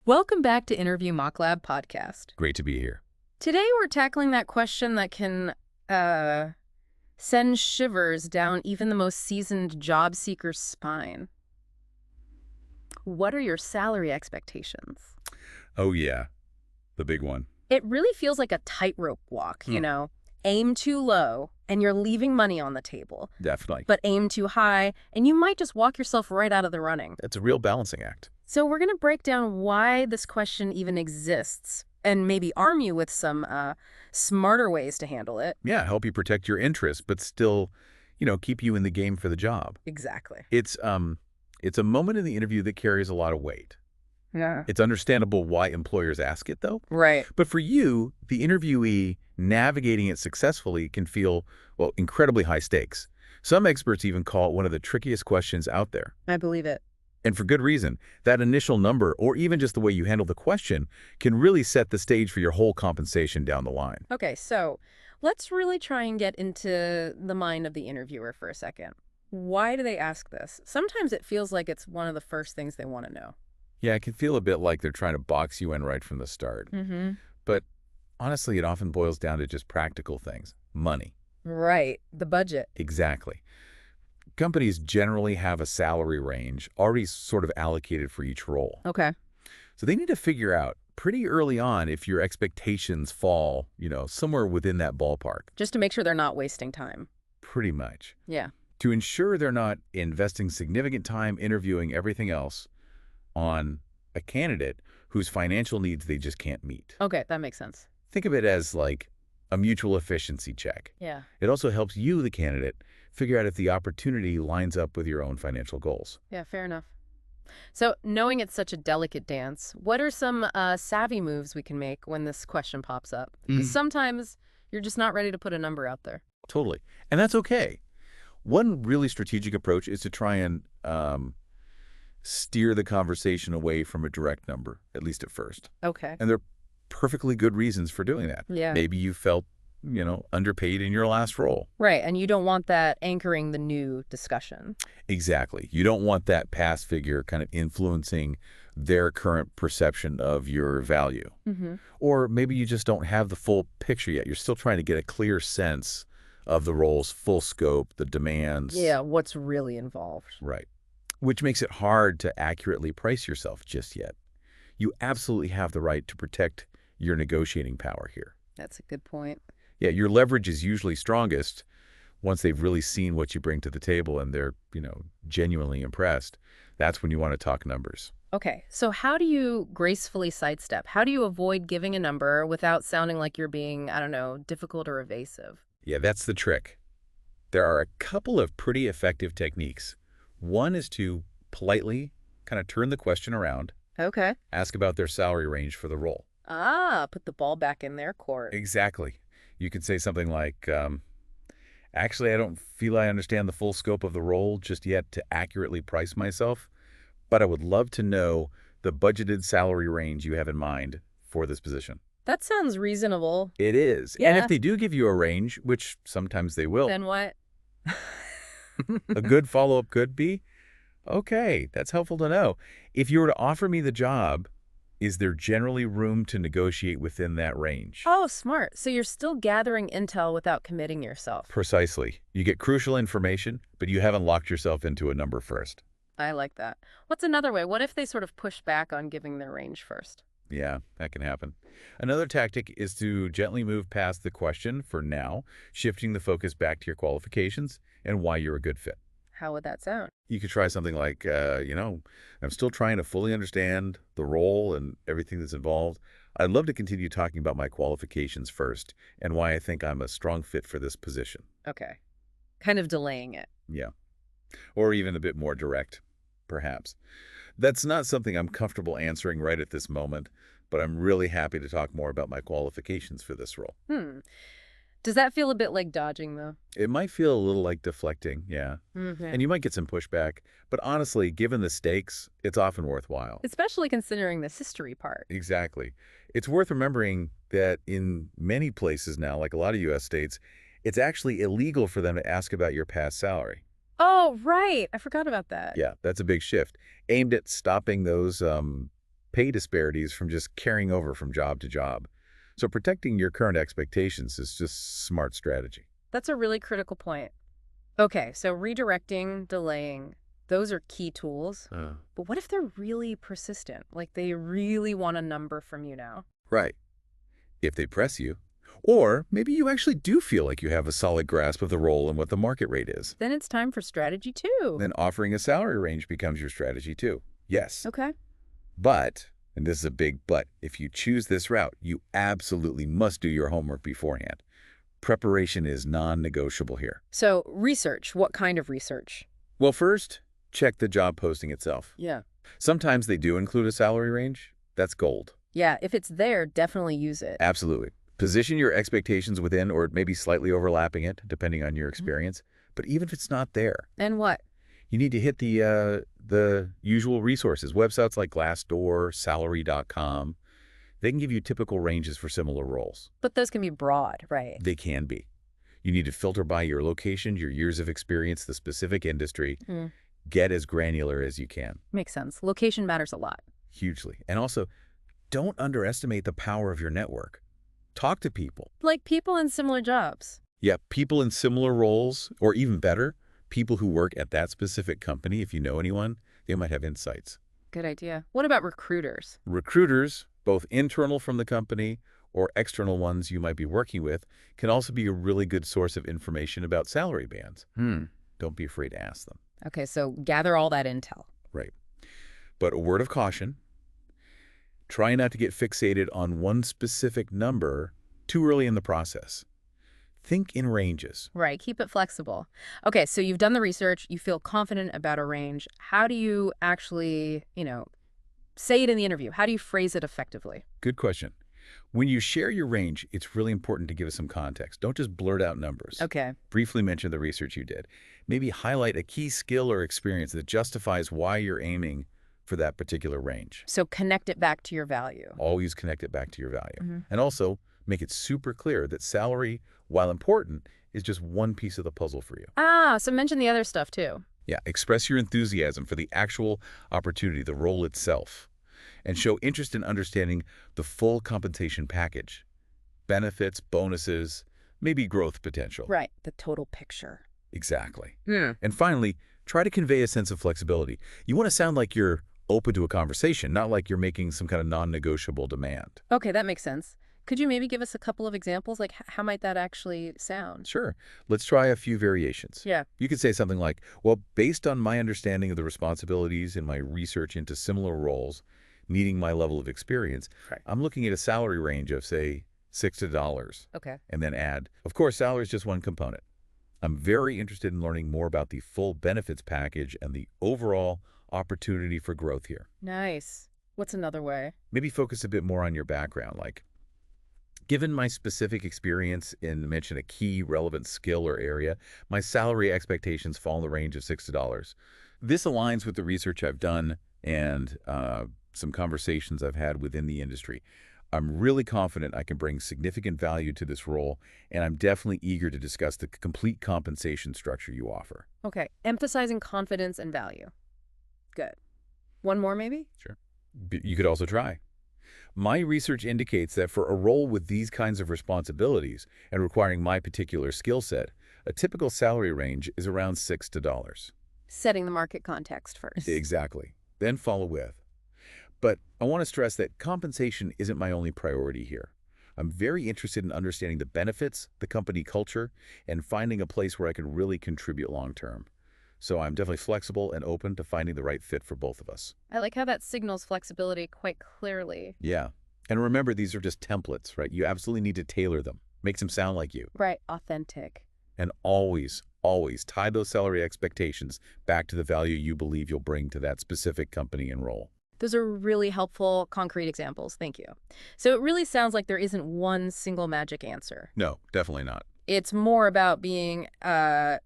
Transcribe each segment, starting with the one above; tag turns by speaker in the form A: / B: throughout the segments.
A: Welcome back to Interview Mock Lab podcast.
B: Great to be here.
A: Today we're tackling that question that can send shivers down even the most seasoned job seeker's spine. What are your salary expectations?
B: Oh, yeah. The big one.
A: It really feels like a tightrope walk, you know? Aim too low, and you're leaving money on the table.
B: Definitely.
A: But aim too high, and you might just walk yourself right out of the running.
B: It's a real balancing act.
A: So we're going to break down why this question even exists, and maybe arm you with some smarter ways to handle it.
B: Yeah, help you protect your interests, but still, keep you in the game for the job.
A: Exactly.
B: It's a moment in the interview that carries a lot of weight.
A: Yeah.
B: It's understandable why employers ask it, though.
A: Right.
B: But for you, the interviewee, navigating it successfully can feel, well, incredibly high stakes. Some experts even call it one of the trickiest questions out there.
A: I believe it.
B: And for good reason. That initial number, or even just the way you handle the question, can really set the stage for your whole compensation down the line.
A: Okay, so let's really try and get into the mind of the interviewer for a second. Why do they ask this? Sometimes it feels like it's one of the first things they want to know.
B: Yeah, it can feel a bit like they're trying to box you in right from the start. But honestly, it often boils down to just practical things. Money.
A: Right, the budget.
B: Exactly. Companies generally have a salary range already sort of allocated for each role.
A: Okay.
B: So they need to figure out pretty early on if your expectations fall, somewhere within that ballpark.
A: Just to make sure they're not wasting time.
B: Pretty much.
A: Yeah.
B: To ensure they're not investing significant time interviewing everything else on a candidate whose financial needs they just can't meet.
A: Okay, that makes sense.
B: Think of it as like a mutual efficiency check.
A: Yeah.
B: It also helps you, the candidate, figure out if the opportunity lines up with your own financial goals.
A: Yeah, fair enough. So knowing it's such a delicate dance, what are some savvy moves we can make when this question pops up? 'Cause sometimes you're just not ready to put a number out there.
B: Totally. And that's okay. One really strategic approach is to try and steer the conversation away from a direct number, at least at first.
A: Okay.
B: And there are perfectly good reasons for doing that.
A: Yeah.
B: Maybe you felt, underpaid in your last role.
A: Right, and you don't want that anchoring the new discussion.
B: Exactly. You don't want that past figure kind of influencing their current perception of your value. Or maybe you just don't have the full picture yet. You're still trying to get a clear sense of the role's full scope, the demands.
A: Yeah, what's really involved.
B: Right. Which makes it hard to accurately price yourself just yet. You absolutely have the right to protect your negotiating power here.
A: That's a good point.
B: Yeah, your leverage is usually strongest once they've really seen what you bring to the table and they're, genuinely impressed. That's when you want to talk numbers.
A: Okay, so how do you gracefully sidestep? How do you avoid giving a number without sounding like you're being, I don't know, difficult or evasive?
B: Yeah, that's the trick. There are a couple of pretty effective techniques. One is to politely kind of turn the question around,
A: Okay.
B: ask about their salary range for the role.
A: Ah, put the ball back in their court.
B: Exactly. You could say something like, actually, I don't feel I understand the full scope of the role just yet to accurately price myself, but I would love to know the budgeted salary range you have in mind for this position.
A: That sounds reasonable.
B: It is.
A: Yeah.
B: And if they do give you a range, which sometimes they will,
A: Then what?
B: a good follow-up could be, okay, that's helpful to know. If you were to offer me the job, is there generally room to negotiate within that range?
A: Oh, smart. So you're still gathering intel without committing yourself.
B: Precisely. You get crucial information, but you haven't locked yourself into a number first.
A: I like that. What's another way? What if they sort of push back on giving their range first?
B: Yeah, that can happen. Another tactic is to gently move past the question for now, shifting the focus back to your qualifications and why you're a good fit.
A: How would that sound?
B: You could try something like, I'm still trying to fully understand the role and everything that's involved. I'd love to continue talking about my qualifications first and why I think I'm a strong fit for this position.
A: Okay. Kind of delaying it.
B: Yeah. Or even a bit more direct, perhaps. That's not something I'm comfortable answering right at this moment, but I'm really happy to talk more about my qualifications for this role.
A: Does that feel a bit like dodging, though?
B: It might feel a little like deflecting, yeah.
A: Mm-hmm.
B: And you might get some pushback, but honestly, given the stakes, it's often worthwhile.
A: Especially considering this history part.
B: Exactly. It's worth remembering that in many places now, like a lot of U.S. states, it's actually illegal for them to ask about your past salary.
A: Oh, right. I forgot about that.
B: Yeah, that's a big shift, aimed at stopping those pay disparities from just carrying over from job to job. So protecting your current expectations is just smart strategy.
A: That's a really critical point. Okay, so redirecting, delaying, those are key tools. But what if they're really persistent? Like they really want a number from you now?
B: Right. If they press you. Or maybe you actually do feel like you have a solid grasp of the role and what the market rate is.
A: Then it's time for strategy too.
B: Then offering a salary range becomes your strategy too. Yes.
A: Okay.
B: But, and this is a big but, if you choose this route, you absolutely must do your homework beforehand. Preparation is non-negotiable here.
A: So research, what kind of research?
B: Well, first, check the job posting itself.
A: Yeah.
B: Sometimes they do include a salary range. That's gold.
A: Yeah, if it's there, definitely use it.
B: Absolutely. Position your expectations within or maybe slightly overlapping it, depending on your experience. But even if it's not there,
A: And what?
B: you need to hit the usual resources, websites like Glassdoor, Salary.com. They can give you typical ranges for similar roles.
A: But those can be broad, right?
B: They can be. You need to filter by your location, your years of experience, the specific industry. Get as granular as you can.
A: Makes sense. Location matters a lot.
B: Hugely. And also, don't underestimate the power of your network. Talk to people.
A: Like people in similar jobs.
B: Yeah, people in similar roles, or even better, people who work at that specific company. If you know anyone, they might have insights.
A: Good idea. What about recruiters?
B: Recruiters, both internal from the company or external ones you might be working with, can also be a really good source of information about salary bands. Don't be afraid to ask them.
A: Okay, so gather all that intel.
B: Right. But a word of caution, try not to get fixated on one specific number too early in the process. Think in ranges.
A: Right, keep it flexible. Okay, so you've done the research, you feel confident about a range. How do you actually, say it in the interview? How do you phrase it effectively?
B: Good question. When you share your range, it's really important to give us some context. Don't just blurt out numbers.
A: Okay.
B: Briefly mention the research you did. Maybe highlight a key skill or experience that justifies why you're aiming for that particular range.
A: So connect it back to your value.
B: Always connect it back to your value. And also, make it super clear that salary, while important, is just one piece of the puzzle for you.
A: So mention the other stuff too.
B: Yeah, express your enthusiasm for the actual opportunity, the role itself, and show interest in understanding the full compensation package. Benefits, bonuses, maybe growth potential.
A: Right, the total picture.
B: Exactly. And finally, try to convey a sense of flexibility. You want to sound like you're open to a conversation, not like you're making some kind of non-negotiable demand.
A: Okay, that makes sense. Could you maybe give us a couple of examples? Like, how might that actually sound?
B: Sure. Let's try a few variations.
A: Yeah.
B: You could say something like, well, based on my understanding of the responsibilities and my research into similar roles, meeting my level of experience, I'm looking at a salary range of, say, $6.
A: Okay.
B: And then add, of course, salary is just one component. I'm very interested in learning more about the full benefits package and the overall opportunity for growth here.
A: Nice. What's another way?
B: Maybe focus a bit more on your background, like, given my specific experience in mention a key relevant skill or area, my salary expectations fall in the range of $6. This aligns with the research I've done and some conversations I've had within the industry. I'm really confident I can bring significant value to this role, and I'm definitely eager to discuss the complete compensation structure you offer.
A: Okay, emphasizing confidence and value. Good. One more maybe?
B: Sure. You could also try. My research indicates that for a role with these kinds of responsibilities and requiring my particular skill set, a typical salary range is around $6.
A: Setting the market context first.
B: Exactly. Then follow with. But I want to stress that compensation isn't my only priority here. I'm very interested in understanding the benefits, the company culture, and finding a place where I can really contribute long-term. So I'm definitely flexible and open to finding the right fit for both of us.
A: I like how that signals flexibility quite clearly.
B: Yeah. And remember, these are just templates, right? You absolutely need to tailor them. Makes them sound like you.
A: Right. Authentic.
B: And always, always tie those salary expectations back to the value you believe you'll bring to that specific company and role.
A: Those are really helpful, concrete examples. Thank you. So it really sounds like there isn't one single magic answer.
B: No, definitely not.
A: It's more about being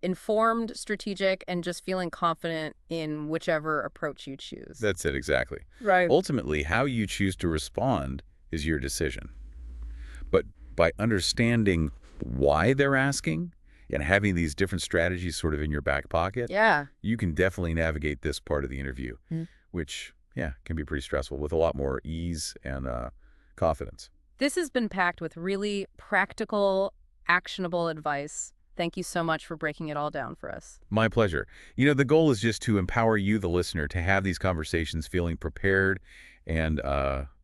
A: informed, strategic, and just feeling confident in whichever approach you choose.
B: That's it, exactly.
A: Right.
B: Ultimately, how you choose to respond is your decision. But by understanding why they're asking and having these different strategies sort of in your back pocket,
A: Yeah.
B: you can definitely navigate this part of the interview, which Yeah, can be pretty stressful with a lot more ease and confidence.
A: This has been packed with really practical, actionable advice. Thank you so much for breaking it all down for us.
B: My pleasure. The goal is just to empower you, the listener, to have these conversations feeling prepared and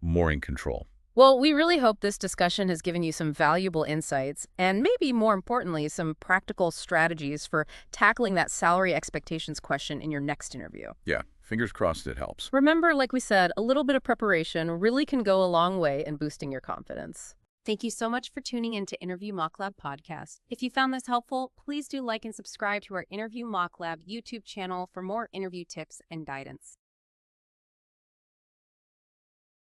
B: more in control.
A: Well, we really hope this discussion has given you some valuable insights and maybe more importantly, some practical strategies for tackling that salary expectations question in your next interview.
B: Yeah, fingers crossed it helps.
A: Remember, like we said, a little bit of preparation really can go a long way in boosting your confidence. Thank you so much for tuning in to Interview Mock Lab podcast. If you found this helpful, please do like and subscribe to our Interview Mock Lab YouTube channel for more interview tips and guidance.